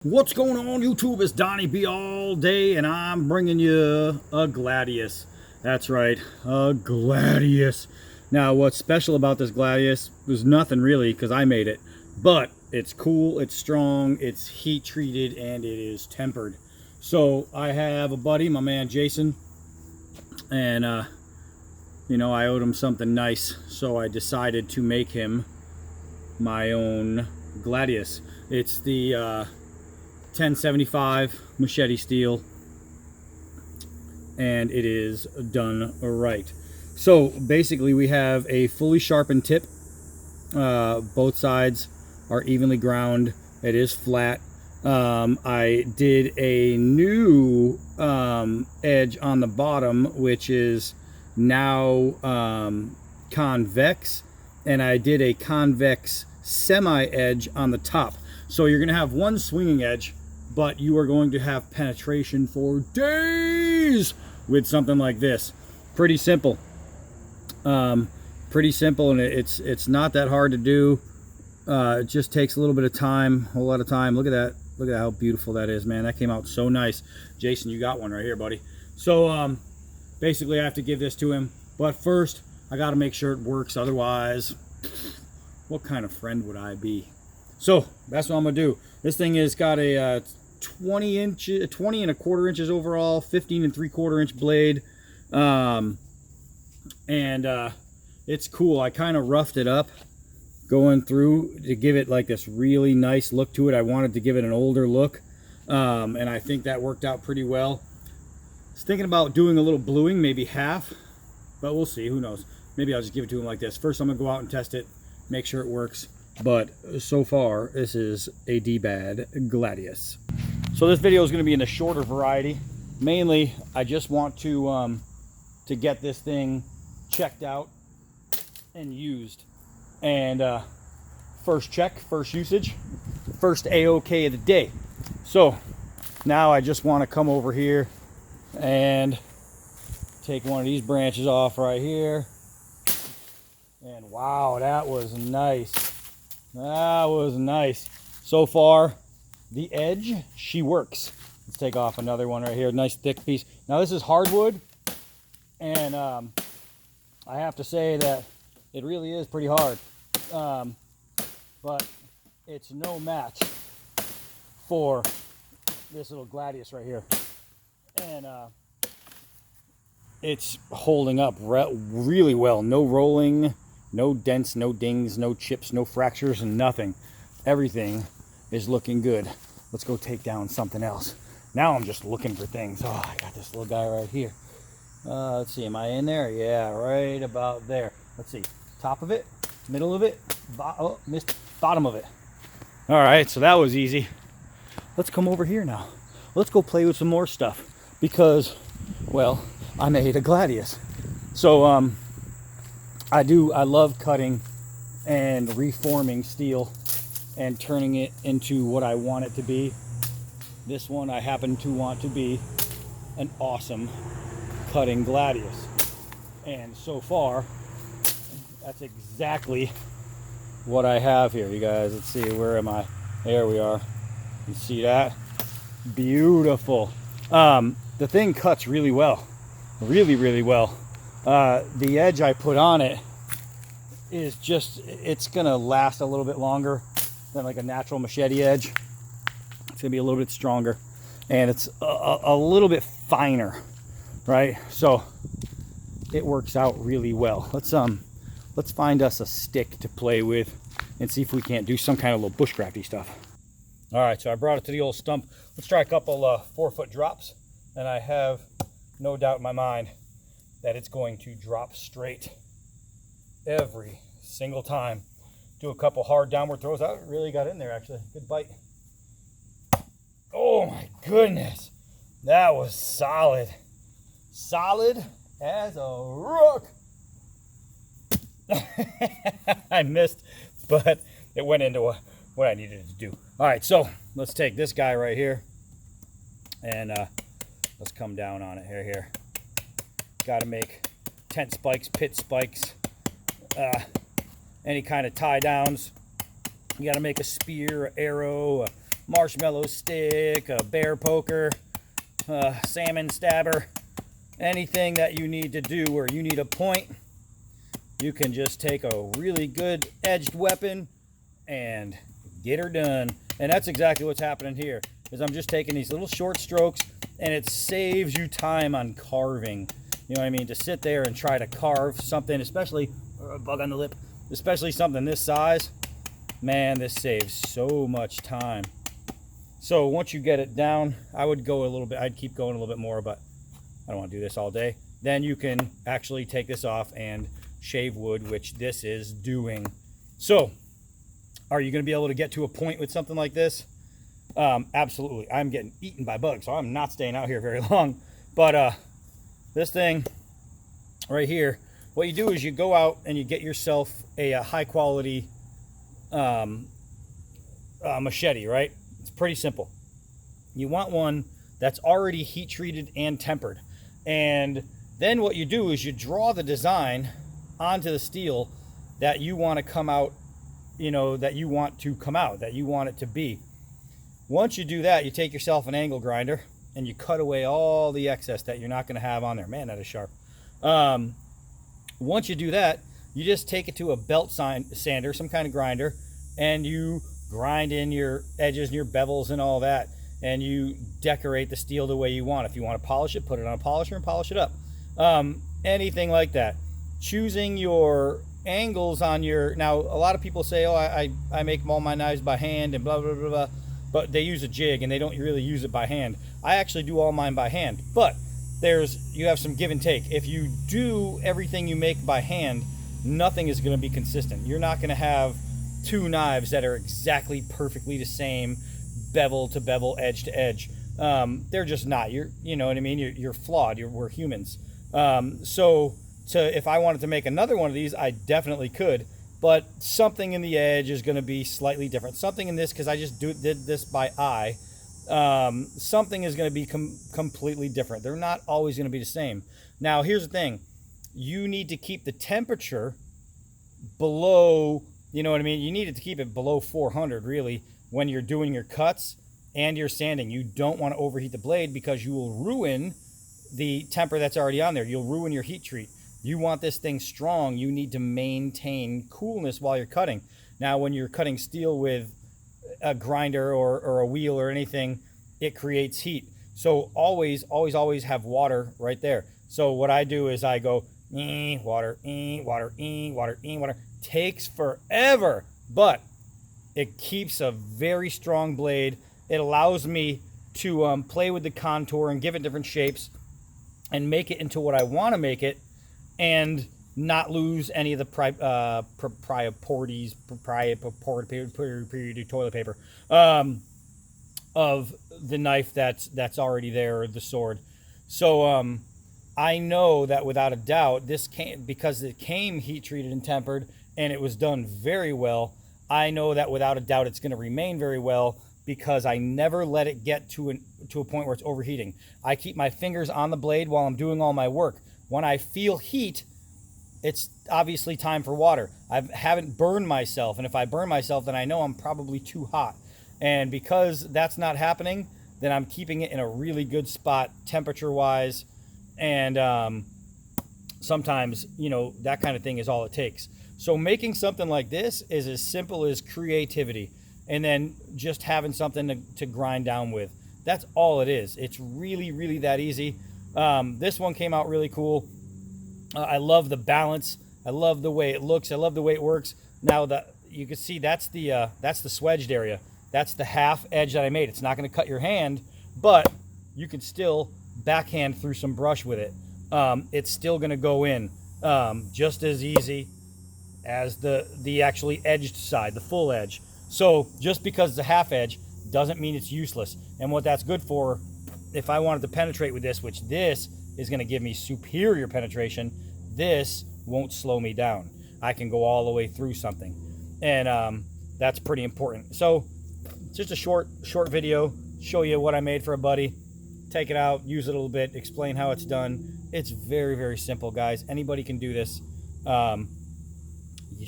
What's going on, YouTube? It's Donnie B all day, and I'm bringing you a Gladius. That's right, a Gladius. Now, what's special about this Gladius was nothing really, because I made it. But it's cool, it's strong, it's heat treated, and it is tempered. So I have a buddy, my man Jason, and you know, I owed him something nice, so I decided to make him my own Gladius. It's the 1075 machete steel, and it is done right. So basically we have a fully sharpened tip. Both sides are evenly ground. It is flat. I did a new edge on the bottom, which is now convex, and I did a convex semi edge on the top. So you're going to have one swinging edge, but you are going to have penetration for days with something like this. Pretty simple. Pretty simple, and it's not that hard to do. It just takes a little bit of time, a whole lot of time. Look at that. Look at how beautiful that is, man. That came out so nice. Jason, you got one right here, buddy. So basically I have to give this to him. But first, I got to make sure it works. Otherwise, what kind of friend would I be? So that's what I'm gonna do. This thing has got a 20 and a quarter inches overall, 15 and 3/4 inch blade, and it's cool. I kind of roughed it up going through to give it like this really nice look to it. I wanted to give it an older look, and I think that worked out pretty well. I was thinking about doing a little bluing, maybe half, but we'll see. Who knows? Maybe I'll just give it to him like this. First, I'm gonna go out and test it, make sure it works. But so far, this is a dbad Gladius. So this video is going to be in the shorter variety. Mainly, I just want to get this thing checked out and used. And first check, first usage, first A-OK of the day. So now I just want to come over here and take one of these branches off right here. And wow, that was nice. That was nice. So far, the edge, she works. Let's take off another one right here. Nice thick piece. Now this is hardwood, and I have to say that it really is pretty hard. But it's no match for this little Gladius right here. And it's holding up really well. No rolling. No dents, no dings, no chips, no fractures, and nothing. Everything is looking good. Let's go take down something else. Now I'm just looking for things. Oh, I got this little guy right here. Let's see, am I in there? Yeah, right about there. Let's see, top of it, middle of it, missed bottom of it. All right, so that was easy. Let's come over here now. Let's go play with some more stuff because, well, I made a Gladius. So, I love cutting and reforming steel and turning it into what I want it to be. This one I happen to want to be an awesome cutting Gladius. And so far, that's exactly what I have here, you guys. Let's see, where am I? There we are. You see that? Beautiful. The thing cuts really well. Really, really well. The edge I put on it is just, it's gonna last a little bit longer than like a natural machete edge. It's gonna be a little bit stronger, and it's a little bit finer, right? So it works out really well. Let's find us a stick to play with and see if we can't do some kind of little bushcrafty stuff. All right, so I brought it to the old stump. Let's try a couple 4-foot drops, and I have no doubt in my mind that it's going to drop straight every single time. Do a couple hard downward throws. That really got in there, actually. Good bite. Oh my goodness. That was solid. Solid as a rook. I missed, but it went into what I needed to do. All right, so let's take this guy right here, and let's come down on it here. Got to make tent spikes, pit spikes, any kind of tie downs. You got to make a spear, arrow, marshmallow stick, a bear poker, salmon stabber, anything that you need to do where you need a point, you can just take a really good edged weapon and get her done. And that's exactly what's happening here, is I'm just taking these little short strokes, and it saves you time on carving. You know what I mean? To sit there and try to carve something, especially a bug on the lip, especially something this size, man, this saves so much time. So once you get it down, I would go a little bit, I'd keep going a little bit more, but I don't want to do this all day. Then you can actually take this off and shave wood, which this is doing. So are you going to be able to get to a point with something like this? Absolutely. I'm getting eaten by bugs, so I'm not staying out here very long. But this thing right here, what you do is you go out and you get yourself a high quality machete, right? It's pretty simple. You want one that's already heat treated and tempered. And then what you do is you draw the design onto the steel that you want to come out, you know, that you want to come out, that you want it to be. Once you do that, you take yourself an angle grinder and you cut away all the excess that you're not going to have on there. Man, that is sharp. Once you do that, you just take it to a belt sander, some kind of grinder, and you grind in your edges and your bevels and all that, and you decorate the steel the way you want. If you want to polish it, put it on a polisher and polish it up. Anything like that. Choosing your angles on your, now a lot of people say, oh, I make all my knives by hand and blah blah blah blah, but they use a jig and they don't really use it by hand. I actually do all mine by hand, but you have some give and take. If you do everything you make by hand, nothing is going to be consistent. You're not going to have two knives that are exactly perfectly the same, bevel to bevel, edge to edge. They're just not. You know what I mean? You're flawed. We're humans. If I wanted to make another one of these, I definitely could, but something in the edge is going to be slightly different. Something in this, because I just did this by eye, something is going to be completely different. They're not always going to be the same. Now, here's the thing. You need to keep the temperature below, you know what I mean? You need to keep it below 400, really, when you're doing your cuts and you're sanding. You don't want to overheat the blade because you will ruin the temper that's already on there. You'll ruin your heat treat. You want this thing strong. You need to maintain coolness while you're cutting. Now, when you're cutting steel with a grinder or a wheel or anything, it creates heat. So always have water right there. So what I do is I go, water, water, water, water. Takes forever, but it keeps a very strong blade. It allows me to play with the contour and give it different shapes and make it into what I want to make it, and not lose any of the proprieties toilet paper of the knife that's already there, or the sword. So I know that without a doubt, this came, because it came heat treated and tempered and it was done very well. I know that without a doubt it's going to remain very well, because I never let it get to a point where it's overheating. I keep my fingers on the blade while I'm doing all my work. When I feel heat, it's obviously time for water. I haven't burned myself, and if I burn myself, then I know I'm probably too hot. And because that's not happening, then I'm keeping it in a really good spot temperature-wise, and sometimes, you know, that kind of thing is all it takes. So making something like this is as simple as creativity, and then just having something to grind down with. That's all it is. It's really, really that easy. This one came out really cool. I love the balance. I love the way it looks. I love the way it works. Now you can see that's the swedged area. That's the half edge that I made. It's not going to cut your hand, but you can still backhand through some brush with it. It's still going to go in just as easy as the actually edged side, the full edge. So just because it's a half edge doesn't mean it's useless. And what that's good for, if I wanted to penetrate with this, which this is going to give me superior penetration, this won't slow me down. I can go all the way through something, and that's pretty important. So just a short video, show you what I made for a buddy, take it out, use it a little bit, explain how it's done. It's very, very simple, guys. Anybody can do this. You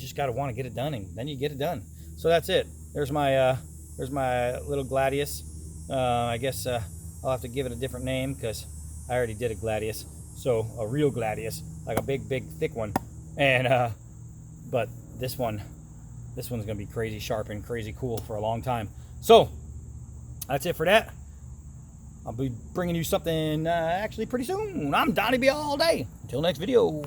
just got to want to get it done, and then you get it done. So that's it. There's my There's my little Gladius. I guess I'll have to give it a different name because I already did a Gladius. So a real Gladius, like a big, thick one. And but this one's gonna be crazy sharp and crazy cool for a long time. So that's it for that. I'll be bringing you something actually pretty soon. I'm Donnie B all day. Until next video.